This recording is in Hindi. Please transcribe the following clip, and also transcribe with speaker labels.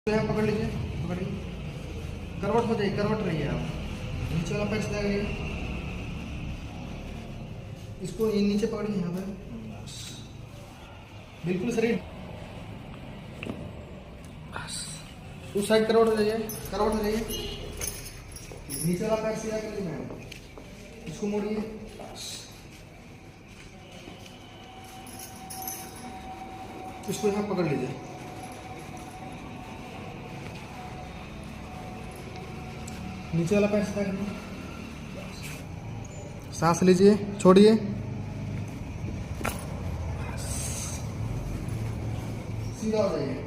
Speaker 1: यहाँ पकड़ लीजिए, पकड़िए, करवट हो जाइए, करवट रहिए आप, नीचे वाला पैर सीधा करिए, इसको ये नीचे पकड़िए यहाँ पे, बिल्कुल शरीर उस साइड करवट हो जाइए, करवट हो जाइए, नीचे वाला पैर सीधा करिए मैम, इसको मोड़िए, इसको यहाँ पकड़ लीजिए, नीचे वाला पैर सीधा करिए, सांस लीजिए, छोड़िए, सीधा हो जाइए।